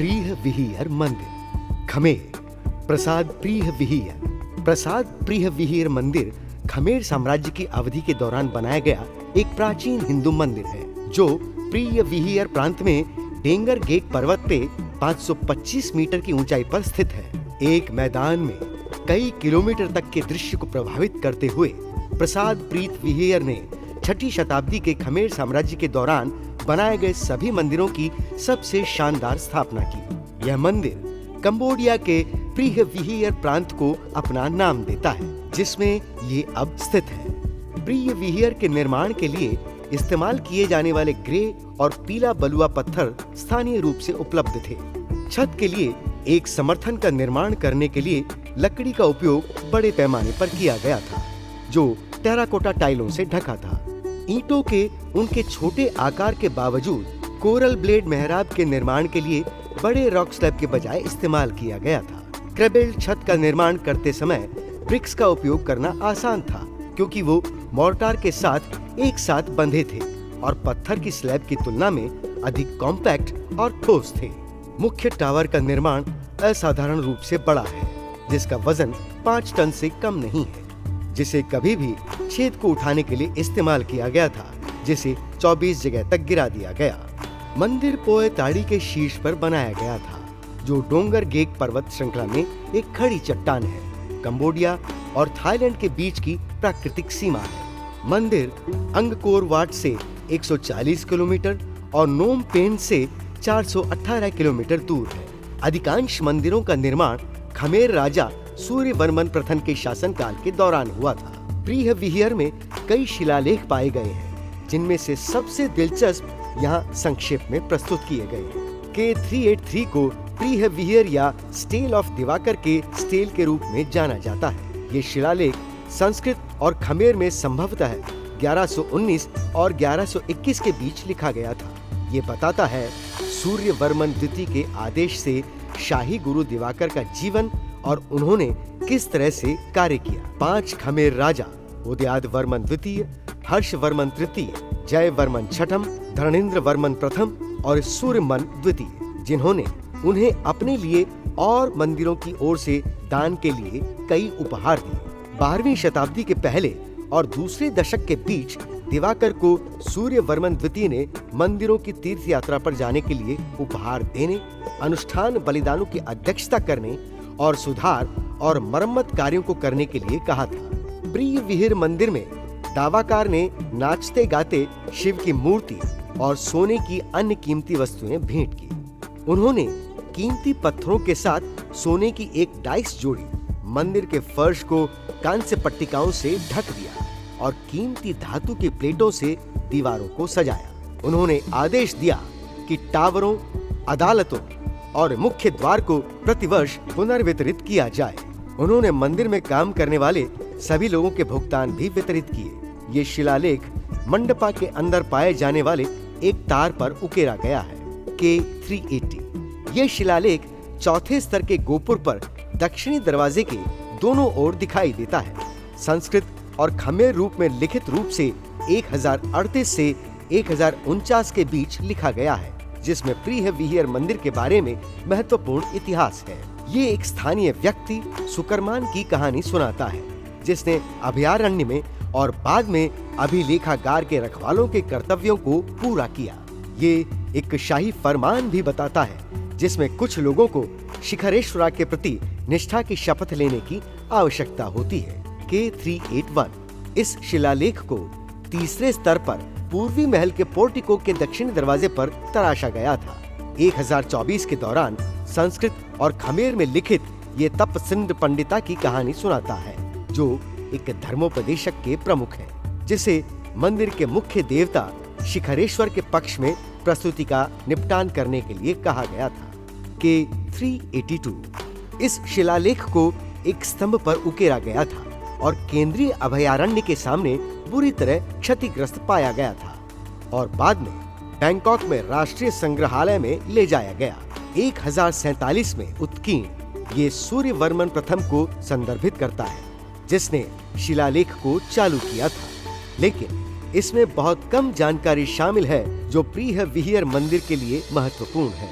प्रिय विहीर मंदिर, खमेर। प्रसाद प्रिय विहीर। प्रसाद प्रिय विहीर मंदिर खमेर साम्राज्य की अवधि के दौरान बनाया गया एक प्राचीन हिंदू मंदिर है, जो प्रिय विहीर प्रांत में डेंगर गेक पर्वत पे 525 मीटर की ऊंचाई पर स्थित है। एक मैदान में कई किलोमीटर तक के दृश्य को प्रभावित करते हुए प्रसाद प्रीत विहीर ने 6ठी शताब्दी के खमेर साम्राज्य के दौरान बनाए गए सभी मंदिरों की सबसे शानदार स्थापना की। यह मंदिर कंबोडिया के प्रिय विहीर प्रांत को अपना नाम देता है, जिसमें ये अब स्थित है। प्रिय विहीर के निर्माण के लिए इस्तेमाल किए जाने वाले ग्रे और पीला बलुआ पत्थर स्थानीय रूप से उपलब्ध थे। छत के लिए एक समर्थन का निर्माण करने के लिए लकड़ी का उपयोग बड़े पैमाने पर किया गया था, जो टेराकोटा टाइलों से ढका था। ईंटों के उनके छोटे आकार के बावजूद कोरल ब्लेड मेहराब के निर्माण के लिए बड़े रॉक स्लैब के बजाय इस्तेमाल किया गया था। क्रेबेल्ड छत का निर्माण करते समय ब्रिक्स का उपयोग करना आसान था, क्योंकि वो मोर्टार के साथ एक साथ बंधे थे और पत्थर की स्लैब की तुलना में अधिक कॉम्पैक्ट और ठोस थे। मुख्य टावर का निर्माण असाधारण रूप से बड़ा है, जिसका वजन 5 टन से कम नहीं है, जिसे कभी भी छेद को उठाने के लिए इस्तेमाल किया गया था, जिसे 24 जगह तक गिरा दिया गया। मंदिर पोए ताड़ी के शीर्ष पर बनाया गया था, जो डोंगर गेक पर्वत श्रृंखला में एक खड़ी चट्टान है। कंबोडिया और थाईलैंड के बीच की प्राकृतिक सीमा है। मंदिर अंगकोर वाट से 140 किलोमीटर और नोम पेन से 418 किलोमीटर दूर है। अधिकांश मंदिरों का निर्माण खमेर राजा सूर्यवर्मन प्रथम के शासनकाल के दौरान हुआ था। प्रिय विहीर में कई शिलालेख पाए गए हैं, जिनमें से सबसे दिलचस्प यहाँ संक्षेप में प्रस्तुत किए गए हैं। K383 को प्रिय विहीर या स्टेल ऑफ दिवाकर के स्टेल के रूप में जाना जाता है। ये शिलालेख संस्कृत और खमेर में संभवतः 1119 और 1121 के बीच लिखा गया था। ये बताता है सूर्यवर्मन द्वितीय के आदेश से शाही गुरु दिवाकर का जीवन और उन्होंने किस तरह से कार्य किया। 5 खमेर राजा उदयाद वर्मन द्वितीय, हर्ष वर्मन तृतीय, जय वर्मन छठम, धरणेन्द्र वर्मन प्रथम और सूर्यमन द्वितीय, जिन्होंने उन्हें अपने लिए और मंदिरों की ओर से दान के लिए कई उपहार दिए। 12वीं शताब्दी के पहले और दूसरे दशक के बीच दिवाकर को सूर्यवर्मन द्वितीय ने मंदिरों की तीर्थ यात्रा पर जाने के लिए उपहार देने, अनुष्ठान बलिदानों की अध्यक्षता करने और सुधार और मरम्मत कार्यों को करने के लिए कहा था। प्रिय विहीर मंदिर में दावाकार ने नाचते गाते शिव की मूर्ति और सोने की अन्य कीमती वस्तुएं भेंट की। उन्होंने कीमती पत्थरों के साथ सोने की एक डाइस जोड़ी, मंदिर के फर्श को कांस्य पट्टिकाओं से ढक दिया और कीमती धातु की प्लेटों से दीवारों को सजाया। उन्होंने आदेश दिया कि टावरों, अदालतों और मुख्य द्वार को प्रतिवर्ष पुनर्वितरित किया जाए। उन्होंने मंदिर में काम करने वाले सभी लोगों के भुगतान भी वितरित किए। ये शिलालेख मंडपा के अंदर पाए जाने वाले एक तार पर उकेरा गया है। K380 ये शिलालेख चौथे स्तर के गोपुर पर दक्षिणी दरवाजे के दोनों ओर दिखाई देता है। संस्कृत और खमेर रूप में लिखित रूप से 1038 से 1049 के बीच लिखा गया है, जिसमें प्रिय विहीर मंदिर के बारे में महत्वपूर्ण इतिहास है। ये एक स्थानीय व्यक्ति सुकरमान की कहानी सुनाता है, जिसने अभयारण्य में और बाद में अभिलेखागार के रखवालों के कर्तव्यों को पूरा किया। ये एक शाही फरमान भी बताता है, जिसमें कुछ लोगों को शिखरेश्वरा के प्रति निष्ठा की शपथ लेने की आवश्यकता होती है। K381 इस शिलालेख को तीसरे स्तर पर पूर्वी महल के पोर्टिको के दक्षिणी दरवाजे पर तराशा गया था। 1024 के दौरान संस्कृत और खमेर में लिखित ये तपसिंद पंडिता की कहानी सुनाता है, जो एक धर्मोपदेशक के प्रमुख है, जिसे मंदिर के मुख्य देवता शिखरेश्वर के पक्ष में प्रस्तुति का निपटान करने के लिए कहा गया था। K382 इस शिलालेख को एक स्तंभ पर उकेरा गया था और केंद्रीय अभयारण्य के सामने बुरी तरह क्षतिग्रस्त पाया गया था और बाद में बैंकॉक में राष्ट्रीय संग्रहालय में ले जाया गया। 1047 में उत्कीर्ण ये सूर्यवर्मन प्रथम को संदर्भित करता है, जिसने शिलालेख को चालू किया था, लेकिन इसमें बहुत कम जानकारी शामिल है जो प्रिय विहीर मंदिर के लिए महत्वपूर्ण है।